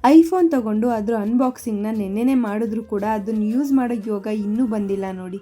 IPhone ತಗೊಂಡು ಅದ್ರ ಅನ್ಬಾಕ್ಸಿಂಗ್ನ ನೆನ್ನೆನೇ ಮಾಡಿದ್ರು ಕೂಡ ಅದನ್ನು ಯೂಸ್ ಮಾಡೋ ಯೋಗ ಇನ್ನೂ ಬಂದಿಲ್ಲ ನೋಡಿ.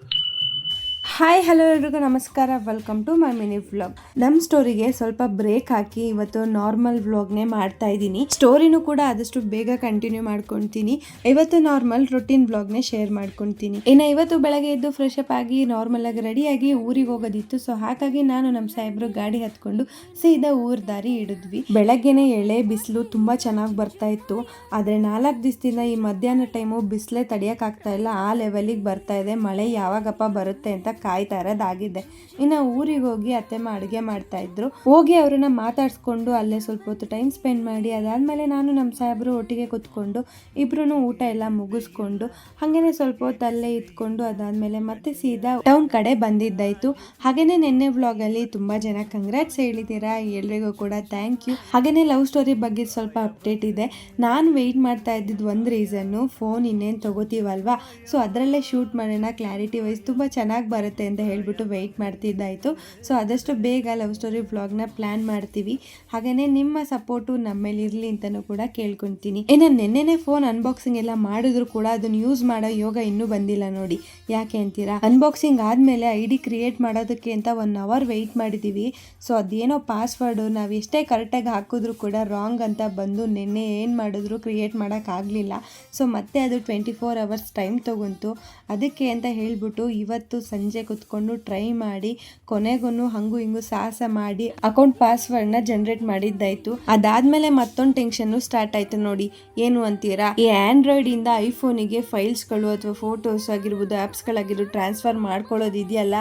ಹಾಯ್ ಹಲೋ ಎಲ್ರಿಗೂ ನಮಸ್ಕಾರ, welcome to my mini vlog. ನಮ್ಮ ಸ್ಟೋರಿಗೆ ಸ್ವಲ್ಪ ಬ್ರೇಕ್ ಹಾಕಿ ಇವತ್ತು ನಾರ್ಮಲ್ ವ್ಲಾಗ್ನೇ ಮಾಡ್ತಾ ಇದ್ದೀನಿ. ಸ್ಟೋರಿನೂ ಕೂಡ ಆದಷ್ಟು ಬೇಗ ಕಂಟಿನ್ಯೂ ಮಾಡ್ಕೊತೀನಿ. ಇವತ್ತು ನಾರ್ಮಲ್ ರೊಟೀನ್ ವ್ಲಾಗ್ನೇ ಶೇರ್ ಮಾಡ್ಕೊತೀನಿ. ಇನ್ನು ಇವತ್ತು ಬೆಳಗ್ಗೆ ಎದ್ದು ಫ್ರೆಶ್ ಅಪ್ ಆಗಿ ನಾರ್ಮಲ್ ಆಗಿ ರೆಡಿಯಾಗಿ ಊರಿಗೆ ಹೋಗೋದಿತ್ತು. ಸೊ ಹಾಗಾಗಿ ನಾನು ನಮ್ಮ ಸಾಹೇಬ್ರು ಗಾಡಿ ಹತ್ಕೊಂಡು ಸೀದಾ ಊರ್ ದಾರಿ ಹಿಡಿದ್ವಿ. ಬೆಳಗ್ಗೆನೆ ಎಳೆ ಬಿಸಿಲು ತುಂಬಾ ಚೆನ್ನಾಗಿ ಬರ್ತಾ ಇತ್ತು. ಆದ್ರೆ 4 ದಿವಸದಿಂದ ಈ ಮಧ್ಯಾಹ್ನ ಟೈಮು ಬಿಸಿಲೇ ತಡಿಯಕ್ ಆಗ್ತಾ ಇಲ್ಲ, ಆ ಲೆವೆಲಿಗೆ ಬರ್ತಾ ಇದೆ. ಮಳೆ ಯಾವಾಗಪ್ಪ ಬರುತ್ತೆ ಅಂತ ಕಾಯ್ತಾ ಇರೋದಾಗಿದೆ. ಇನ್ನು ಊರಿಗೆ ಹೋಗಿ ಅತ್ತೆಮ್ಮ ಅಡುಗೆ ಮಾಡ್ತಾ ಇದ್ರು. ಹೋಗಿ ಅವ್ರನ್ನ ಮಾತಾಡ್ಸ್ಕೊಂಡು ಅಲ್ಲೇ ಸ್ವಲ್ಪ ಹೊತ್ತು ಟೈಮ್ ಸ್ಪೆಂಡ್ ಮಾಡಿ ಅದಾದ್ಮೇಲೆ ನಾನು ನಮ್ಮ ಸಾಹೇಬ್ರು ಒಟ್ಟಿಗೆ ಕುತ್ಕೊಂಡು ಇಬ್ರು ಊಟ ಎಲ್ಲ ಮುಗಿಸ್ಕೊಂಡು ಹಾಗೇನೆ ಸ್ವಲ್ಪ ಹೊತ್ತು ಅಲ್ಲೇ ಇದ್ಕೊಂಡು ಅದಾದ್ಮೇಲೆ ಮತ್ತೆ ಸೀದಾ ಟೌನ್ ಕಡೆ ಬಂದಿದ್ದಾಯ್ತು. ಹಾಗೇನೆ ನಿನ್ನೆ ವ್ಲಾಗ್ ಅಲ್ಲಿ ತುಂಬಾ ಜನ ಕಂಗ್ರಾಟ್ಸ್ ಹೇಳಿದ್ದೀರಾ, ಎಲ್ರಿಗೂ ಕೂಡ ಥ್ಯಾಂಕ್ ಯು. ಹಾಗೇನೆ ಲವ್ ಸ್ಟೋರಿ ಬಗ್ಗೆ ಸ್ವಲ್ಪ ಅಪ್ಡೇಟ್ ಇದೆ. ನಾನು ವೆಯ್ಟ್ ಮಾಡ್ತಾ ಇದ್ದಿದ್ದು ಒಂದು ರೀಸನ್ನು, ಫೋನ್ ಇನ್ನೇನು ತಗೋತೀವಲ್ವಾ, ಸೊ ಅದರಲ್ಲೇ ಶೂಟ್ ಮಾಡೋಣ, ಕ್ಲಾರಿಟಿ ವೈಸ್ ತುಂಬ ಚೆನ್ನಾಗಿ ಬರುತ್ತೆ ಅಂತ ಹೇಳ್ಬಿಟ್ಟು ವೆಯ್ಟ್ ಮಾಡ್ತಿದ್ದಾಯಿತು. ಸೊ ಆದಷ್ಟು ಬೇಗ ಲವ್ ಸ್ಟೋರಿ ವ್ಲಾಗ್ನ ಪ್ಲ್ಯಾನ್ ಮಾಡ್ತೀವಿ. ಹಾಗೆಯೇ ನಿಮ್ಮ ಸಪೋರ್ಟು ನಮ್ಮ ಮೇಲೆ ಇರಲಿ ಅಂತಲೂ ಕೂಡ ಕೇಳ್ಕೊತೀನಿ. ಇನ್ನು ನೆನ್ನೆನೇ ಫೋನ್ ಅನ್ಬಾಕ್ಸಿಂಗ್ ಎಲ್ಲ ಮಾಡಿದ್ರು ಕೂಡ ಅದನ್ನು ಯೂಸ್ ಮಾಡೋ ಯೋಗ ಇನ್ನೂ ಬಂದಿಲ್ಲ ನೋಡಿ. ಯಾಕೆ ಅಂತೀರಾ, ಅನ್ಬಾಕ್ಸಿಂಗ್ ಆದಮೇಲೆ ID ಕ್ರಿಯೇಟ್ ಮಾಡೋದಕ್ಕೆ ಅಂತ 1 ಅವರ್ ವೆಯ್ಟ್ ಮಾಡಿದ್ದೀವಿ. ಸೊ ಅದೇನೋ ಪಾಸ್ವರ್ಡು ನಾವು ಎಷ್ಟೇ ಕರೆಕ್ಟಾಗಿ ಹಾಕಿದ್ರು ಕೂಡ ರಾಂಗ್ ಅಂತ ಬಂದು ನಿನ್ನೆ ಏನು ಮಾಡಿದ್ರು ಕ್ರಿಯೇಟ್ ಮಾಡೋಕ್ಕಾಗಲಿಲ್ಲ. ಸೊ ಮತ್ತೆ ಅದು 24 ಅವರ್ಸ್ ಟೈಮ್ ತೊಗೊಂತು. ಅದಕ್ಕೆ ಅಂತ ಹೇಳ್ಬಿಟ್ಟು ಇವತ್ತು ಸಂಜೆ ಕುತ್ಕೊಂಡು ಟ್ರೈ ಮಾಡಿ ಕೊನೆಗೂ ಹಂಗು ಹಿಂಗು ಸಾಹಸ ಮಾಡಿ ಅಕೌಂಟ್ ಪಾಸ್ವರ್ಡ್ನ ಜನರೇಟ್ ಮಾಡಿದ್ದಾಯ್ತು. ಅದಾದ್ಮೇಲೆ ಮತ್ತೊಂದು ಟೆನ್ಷನ್ ಸ್ಟಾರ್ಟ್ ಆಯ್ತು ನೋಡಿ. ಏನು ಅಂತೀರಾ, ಈ ಆಂಡ್ರಾಯ್ಡ್ ಇಂದ ಐಫೋನಿಗೆ ಫೈಲ್ಸ್ಗಳು ಅಥವಾ ಫೋಟೋಸ್ ಆಗಿರ್ಬೋದು, ಆಪ್ಸ್ಗಳಾಗಿರ್ಬೋದು ಟ್ರಾನ್ಸ್ಫರ್ ಮಾಡ್ಕೊಳ್ಳೋದಿದೆಯಲ್ಲ,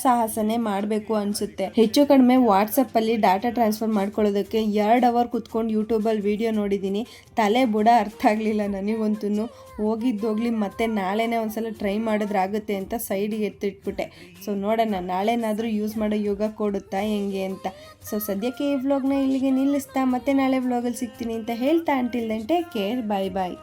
ಸಾಹಸನೇ ಮಾಡಬೇಕು ಅನ್ಸುತ್ತೆ. ಹೆಚ್ಚು ಕಡಿಮೆ ವಾಟ್ಸಪ್ ಅಲ್ಲಿ ಡಾಟಾ ಟ್ರಾನ್ಸ್ಫರ್ ಮಾಡ್ಕೊಳ್ಳೋದಕ್ಕೆ 2 ಅವರ್ ಕುತ್ಕೊಂಡು ಯೂಟ್ಯೂಬಲ್ಲಿ ವಿಡಿಯೋ ನೋಡಿದ್ದೀನಿ. ತಲೆ ಬುಡ ಅರ್ಥ ಆಗಲಿಲ್ಲ ನನಗಂತೂ. ಹೋಗಿದ್ದೋಗ್ಲಿ ಮತ್ತೆ ನಾಳೆನೇ ಒಂದ್ಸಲ ಟ್ರೈ ಮಾಡಿದ್ರಾಗುತ್ತೆ ಅಂತ ಸೈಡಿಗೆ ಎತ್ತಿಟ್ಬಿಟ್ಟೆ. ಸೊ ನೋಡೋಣ ನಾಳೆನಾದರೂ ಯೂಸ್ ಮಾಡೋ ಯೋಗ ಕೊಡುತ್ತಾ ಹೆಂಗೆ ಅಂತ. ಸೊ ಸದ್ಯಕ್ಕೆ ಈ ವ್ಲಾಗ್ನ ಇಲ್ಲಿಗೆ ನಿಲ್ಲಿಸ್ತಾ ಮತ್ತೆ ನಾಳೆ ವ್ಲಾಗಲ್ಲಿ ಸಿಗ್ತೀನಿ ಅಂತ ಹೇಳ್ತಾ, ಅಂಟಿಲ್ ದೆನ್ ಟೇಕ್ ಕೇರ್, ಬಾಯ್ ಬಾಯ್.